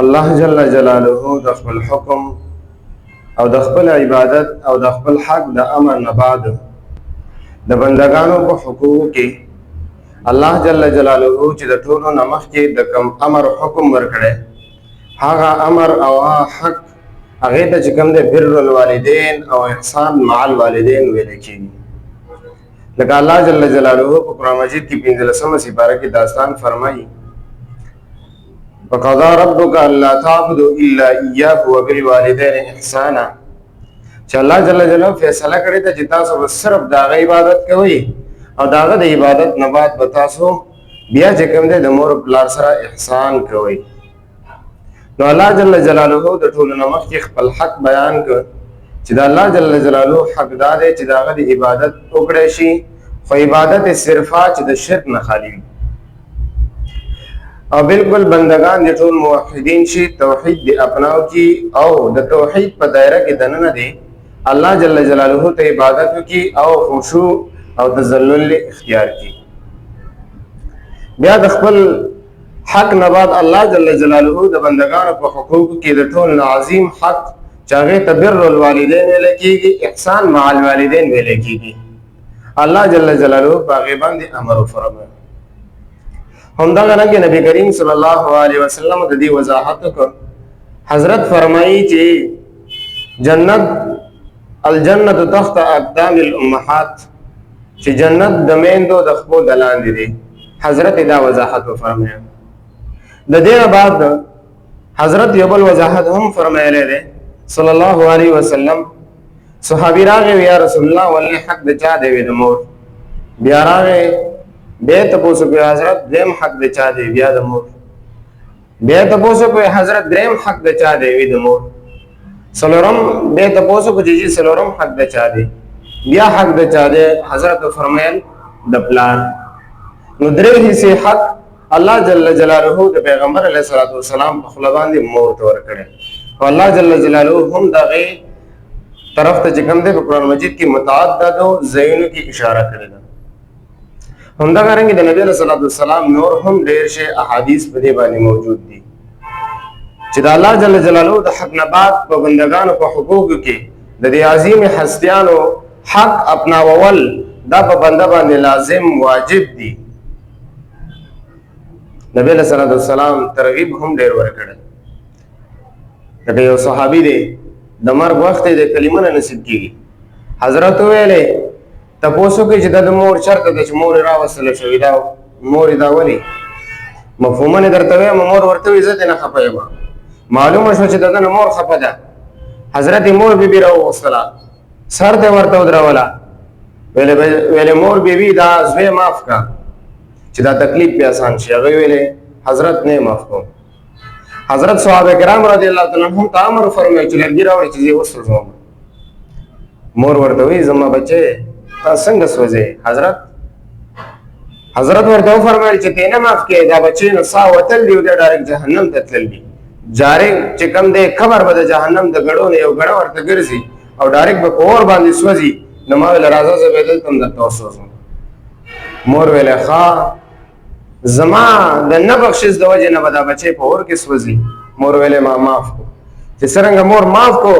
الله جل جلاله د خپل حکم او د خپل عبادت او د خپل حق د امر نه بعد د بندگانو په حقوق کې الله جل جلاله چې د ټولو نمخ کې د کم امر حکم ورکړي هغه امر او حق هغه ته چې کوم د بر الوالدین او احسان مع الوالدین ویل کېږي. لکه الله جل جلاله په قرآن مجید کې 15 سپاره کې داستان فرمایي وقضى ربك الا تعبدوا الا اياه وبالوالدين احسانا چې الله جل جلاله فیصله کړی ته چې تاسو صرف داغه عبادت کوئ او داغه د عبادت نه بعد به تاسو بیا چې کوم د مور پلار سره احسان کوئ. نو الله جل جلاله د ټولو نمخ کې خپل حق بیان کړ چې د الله جل جلاله حق دار چې داغه د عبادت وکړي شي خو عبادت صرفه چې د شرک نه خالی او بالکل بندگان د ټول موحدین شي توحید دی اپناو کی او د توحید په دایره کې دننه دی الله جل جلاله ته عبادت کی او خشوع او تذلل اختیار کی. بیا د خپل حق نه بعد الله جل جلاله د بندگانو په حقوق کې د ټول عظیم حق چاغه تبر الوالدین لکېږي احسان مع الوالدین لکېږي. الله جل جلاله باغی باندې امر فرمایي. همدغه رنګ نبی کریم صلی الله علیه وسلم د دې وضاحت وکړ. حضرت فرمایي چې جنت الجنت تحت اقدام الامهات چې جنت د میندو د خپل دلاندې دي. حضرت دا وضاحت فرمایي. د دې بعد حضرت یو بل وضاحت هم فرمایلی دی صلی الله علیه وسلم. صحابي راغی یا رسول الله ولې حق د چا دی د مور. بیا راغی بیا تاسو کوئی حضرت دریم حق د چا دی بیا د مور. بیا تاسو کوئی حضرت دریم حق د چا دی د مور. سلورم بیا تاسو کو چې سلورم حق د چا دی بیا حق د چا دی. حضرت فرمایل د پلان. نو درې حصے حق الله جل جلاله د پیغمبر علیه الصلاۃ والسلام په خپل باندې مور تور کړي او الله جل جلاله هم دغه طرف ته کوم دی په قرآن مجید کې متعدد زینو کې اشاره کړی ده. همدغه رنګ د نبی صلی الله علیه وسلم نور هم ډیر شي احادیث په دې باندې موجود دي چې د الله جل جلاله د حق نه بعد په بندگانو په حقوق کې د دې عظیم هستیانو حق اپناول دا په بنده باندې لازم واجب دي. نبی صلی الله علیه وسلم ترغیب هم ډیر ورکړي. دا یو صحابي دی د مرګ وخت د کلمه نه نصیب کیږي. حضرت ویلې تاسو کې چې د مور شرط د مور را وصله شوی دا مور دا ولي مفهومه درته وي مور ورته عزت نه خپایما معلومه شو چې د مور خپه ده. حضرت مور بي را وصله سر ته ورته ودرولا ویلې مور بي دا زوی معاف کا چې دا تکلیف په آسان شي. هغه ویلې حضرت نه معاف کوم. حضرت صحابه کرام رضی الله تعالی عنهم تامر فرمایي چې لرګي راوړي چې وسوځم. مور ورته وی زما بچي څنګه سوځي. حضرت ورته فرمایي چې تینه معاف کې دا بچي نو سا وتل دی د ډایرک جهنم ته تلل دي. جاره چې کوم دې خبر به د جهنم د غړو نه یو غړ ورته ګرځي او ډایرک به کور باندې سوځي. نو ما ول راځه زه بدل تم د توسو. مور ویل ښا زما د نه بخشش د وجه نه بدا بچي په اور کې سوځي. مور ویل ما معاف کو. چې څنګه مور معاف کو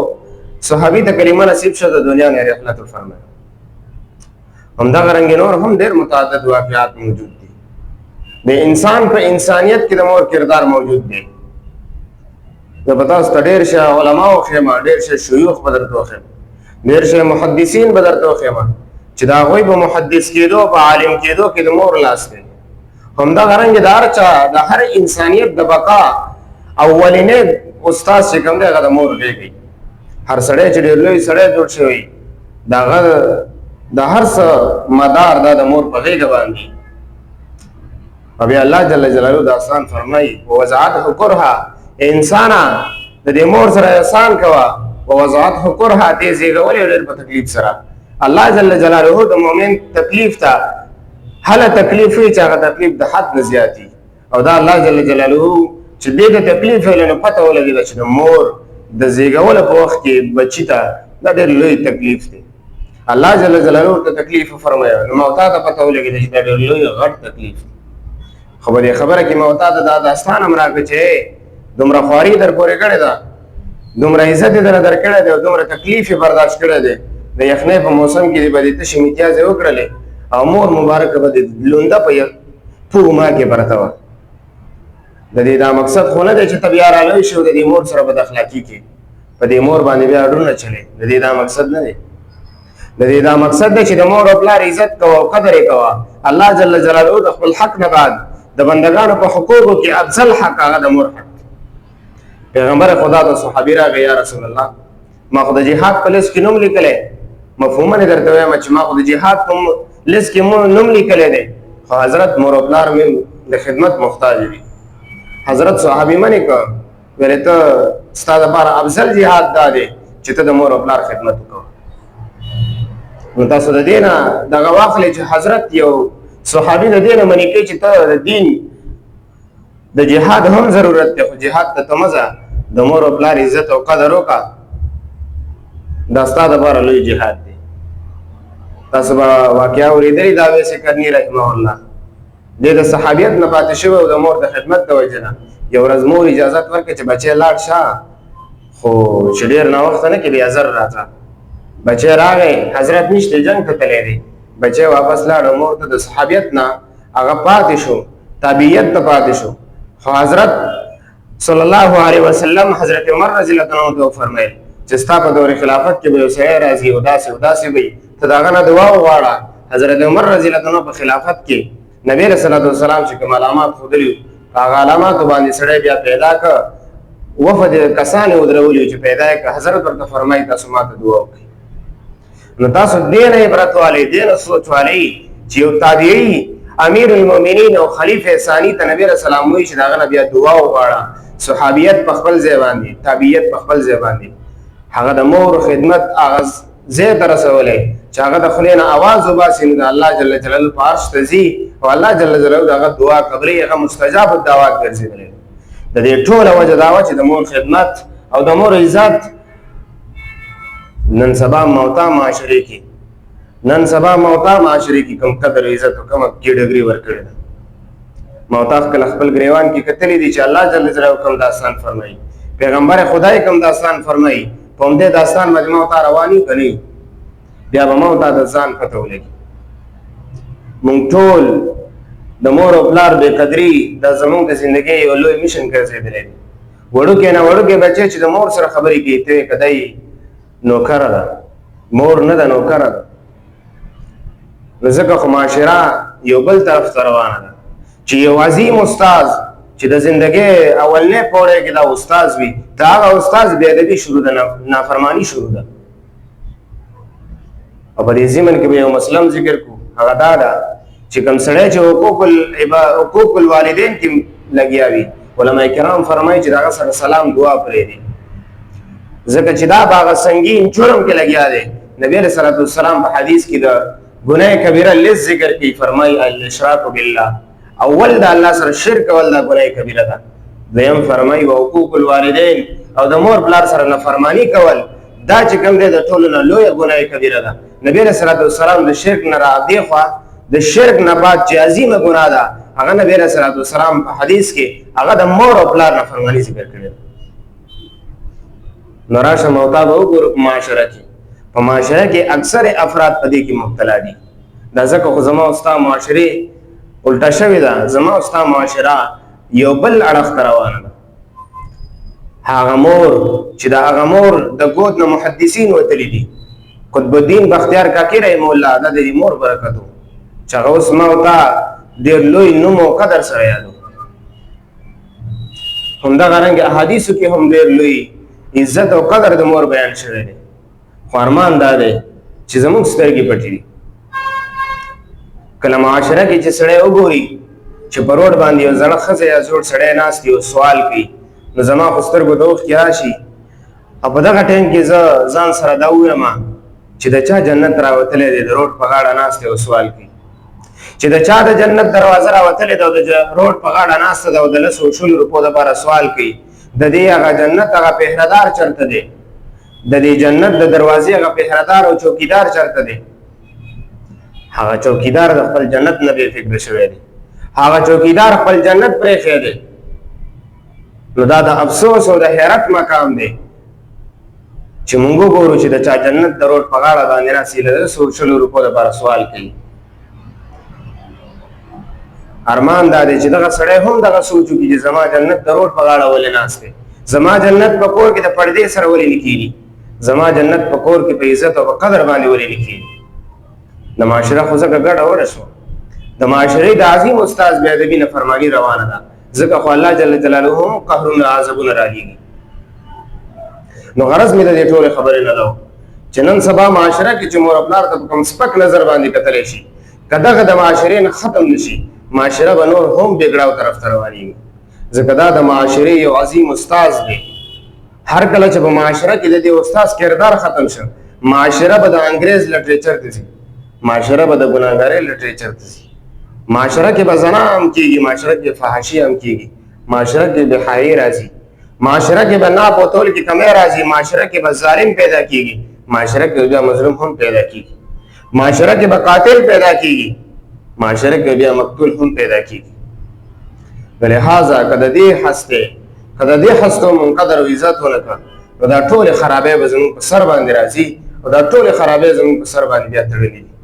صحابي ته کلمه نصیب شو د دنیا نه رحمت فرمایي. همدغه رنګ نور هم ډېر متعدد واقعات موجود دي. د انسان په انسانیت کې د مور کردار موجود دی. د پتا ست ډېر شه علما او خیمه ډېر شه شيوخ بدرته خیمه ډېر شه محدثین بدرته خیمه چې دا غوي به محدث کېدو په عالم کېدو کې د مور لاس دی. همدغه رنګ دار چا د هر انسانیت د بقا اولینې استاد چې کوم دی هغه د مور دی. هر سړی چې ډېر لوی سړی جوړ شوی داغه د هر څه مدار د مور په غېږ باندې. او بیا الله جل جلاله د احسان فرمایي ووضعته کرها انسانا د دې مور سره احسان کوا ووضعته کرها دې زیږولې ډېر په تکلیف سره. الله جل جلاله د مؤمن تکلیف ته هله تکلیف وي چې هغه تکلیف د حد نه زیاتی او دا الله جل جلاله چې دې ته تکلیف ویل نو پته ولګي چې د مور د زیږولو په وخت کې بچی ته دا ډېر لوی تکلیف دی. الله جل جلاله ته تکلیف فرمایي نو موتا ته پته ولګي چې دا ډېر لوی غټ تکلیف. خبره کې موتا ته دا داستان امر راکړي چې دومره خواري در پورې کړې ده، دومره عزت یې در کړی دی او دومره تکلیف یې برداشت کړی دی. د یخنۍ په موسم کې به دې تشې امتیازې وکړلې او مور مبارکه به د لونده په پوغما کې پرته وه. د دې دا مقصد خو نه دی چې ته بیا رالوی شي او د دې مور سره بد اخلاقي کې په دې مور باندې بیا اډرونه چلې. د دې دا مقصد نه دی. د دې دا مقصد دی چې د مور او پلار عزت کوه او قدر یې کوه. الله جل جلاله د خپل حق نه بعد د بندګانو په حقوقو کې افضل حق هغه د مور حق. پیغمبر خدا ته صحابي راغی، یا رسول الله ما خو د جهاد په لیست کې نوم لیکلی، مفهومه نه درته وایم چې ما خو د جهاد په لیست کې نوم لیکلی دی، خو حضرت مور او پلار مې د خدمت محتاج دي. حضرت صحابي منې کړ، ویلې ته ستا دپاره افضل جهاد دا دی چې ته د مور او پلار خدمت وکړه. نو تاسو د دې نه دغه واخلئ چې حضرت یو صحابي د دې نه منې کوي چې ته د دین د جهاد هم ضرورت دی، خو جهاد ته ته مه ځه، د مور او پلار عزت او قدر وکړه، دا ستا دپاره لوی جهاد دی. تاسو به واقعه اورېدلې دا ویسې کرني رحمه الله دې د صحابیت نه پاتې شوی او د مور د خدمت د وجې نه یو ورځ مور اجازت ورکړه چې بچی لاړ شه، خو چې ډېر ناوخته نه کې بیا زر راځه. بچی راغی، حضرت نشته، جنګ ته تللی دی، بچی واپس لاړ، مور ته د صحابیت نه هغه پاتې شو، تابعیت ته پاتې شو. خو حضرت صلی الله علیه وسلم حضرت عمر رضی الله عنه ته وفرمایل چې ستا په دور خلافت کې به یو سړی راځي او داسې او داسې وي، ته د هغه نه دعا وغواړه. حضرت عمر رضی الله عنه په خلافت کې نبی رسول الله صلی الله علیه وسلم چې کوم علامات ښودلي وو هغه علاماتو باندې سړی بیا پیدا کړ، وفد کسان یې ودرولي چې پیدا یې کړ. حضرت ورته فرمایي تاسو ما ته دعا وکړئ. نو تاسو دې نه عبرت والئ، دې نه سوچ والئ چې یو تابعي امیر المؤمنین او خلیفه ثانی ته نبی رسول الله وایي چې داغه بیا دعا وغواړه. صحابیت په خپل ځای باندې، تابعیت په خپل ځای باندې، هغه د مور خدمت هغه ځای ته رسولی چې هغه د خولې نه اواز وباسي نو د الله جل جلاله په عرش ته ځي او الله جل جلاله د هغه دعا قبلوي، هغه مستجاب الدعوات ګرځېدلی. د دې ټوله وجه دا وه چې د مور خدمت او د مور عزت نن سبا موتا معاشرې کې کوم قدر عزت او کومه کیټګري ورکړې ده. موتا خپل ګریوان کې کتلی دي چې الله جل جلاله کوم داستان فرمایي، پیغمبر خدای کوم داستان فرمایي، په همدې داستان باندې موتا رواني که نه بیا به موتا د ځان پته ولګي. موږ ټول د مور او پلار بې قدري دا زموږ د زندګۍ یو لوی میشن ګرځېدلی دی. وړوکی نه وړوکی بچی چې د مور سره خبرې کوي ته یې که دی نوکره ده، مور نه ده نوکره ده. نو ځکه خو معاشره یو بل طرف ته روانه ده چې یو عظیم استاذ چې د زندګۍ اولنی پوړی کې دا استاذ وي، د هغه استاذ بې ادبي شروع ده، نافرماني شروع ده. او په دې ضمن کې به یو مسله ذکر کړو، هغه دا ده چې کوم سړی چې حقوق الوالدین کې لګیا وي، علما کرام فرمایي چې د هغه سره سلام دعا پرېږدي، ځکه چې دا به هغه سنګین جرم کې لګیا دی. نبی علیه الصلاة والسلام په حدیث کې د ګناه کبیره لږ ذکر کوي، فرمایي الاشراک بالله، اول د الله سره شرک کول دا ګناه کبیره ده. دویم فرمایي حقوق الوالدین او د مور پلار سره نافرماني کول دا چې کوم دی د ټولو نه لویه ګناه کبیره ده. نبی علیه الصلاة والسلام د شرک نه راهدېخوا د شرک نه بعد چې عظیمه ګناه ده هغه نبی علیه الصلاة والسلام په حدیث کې هغه د مور او پلار نافرماني ذکر کړې ده. نو راشه موتا به وګورو په معاشره کې، په معاشره کې اکثر افراد په دې کې مبتلا دي. دا ځکه خو زما او ستا معاشرې الټه شوې ده، زما او ستا معاشره یو بل اړخ ته روانه ده. هغه مور چې د هغه مور د ګود نه محدثین وتلي دي، قطب الدین بختیار کاکي رحمه الله دا د دې مور برکت و چې هغه اوس ما او تا ډېر لوی نوم او قدر سره یادو. همدغه رنګ احادیثو کې هم ډېر لوی عزت او قدر د مور بیان شوی دی. خو ارمان دا دی چې زموږ سترګې پټې دي. کله معاشره کې چې سړی وګوري چې په روډ باندې یو زړه ښځه یا زوړ سړی ناست دی او سوال کوي، نو زما خو سترګو ته اوښکې راشي. او په دغه ټایم کې زه ځان سره دا ووایم چې د چا جنت راوتلی دی د روډ په غاړه ناست دی او سوال کوي، چې د چا د جنت دروازه راوتلې ده او د روډ په غاړه ناسته ده او د 100 او 100 روپو دپاره سوال کوي، د دې هغه جنت هغه پهردار چېرته دی؟ د دې جنت د دروازې هغه پهردار او چوکیدار چېرته دی؟ هغه چوکیدار د خپل جنت نه بې فکره شوی دی، هغه چوکیدار خپل جنت پرېښی دی. نو دا د افسوس او د حیرت مقام دی چې مونږ وګورو چې د چا جنت د روډ په غاړه باندې راسي له 100 روپو لپاره سوال کوي. ارمان دا دی چې دغه سړی هم دغه سوچ وکړي چې زما جنت د روډ په غاړه ولې ناست دی، زما جنت په کور کې د پردې سره ولې نه کېږي، زما جنت په کور کې په عزت او په قدر باندې ولې نه کېږي. د معاشره خو ځکه ګډه وډه شوه، د معاشرې د عظیم استاذ بې ادبي نافرماني روانه ده، ځکه خو الله جل جلاله هم قهرونه عذابونه رالیږي. نو غرض مې د دې ټولې خبرې نه ده چې نن سبا معاشره کې چې مور او پلار ته په کوم سپک نظر باندې کتلی شي، که دغه د معاشرې نه ختم نه شي، معاشره به نور هم بګړاو طرف ته روانېږي. ځکه دا د معاشرې یو عظیم استاذ دی. هر کله چې په معاشره کې د دې استاذ کردار ختم شي، معاشره به د انګریز لټریچر ته ځي، معاشره به د ګناهګارۍ لټریچر ته ځي، معاشره کې به زنا هم کېږي، معاشره کې فحاشي هم کېږي، معاشره کې بېحیایي راځي، معاشره کې به ناپ او تول کې کمی راځي، معاشره کې به ظالم پیدا کېږي، معاشره کې بیا مظلوم هم پیدا کېږي، معاشره کې به قاتل پیدا کېږي، معاشره کې بیا مقتول هم پیدا کېږي. لہذا که د دې هستې که د دې هستو مونږ قدر او عزت ونه کړه، نو دا ټولې خرابۍ به زموږ په سر باندې راځي او دا ټولې خرابۍ زموږ په سر باندې بیا تړلي دي.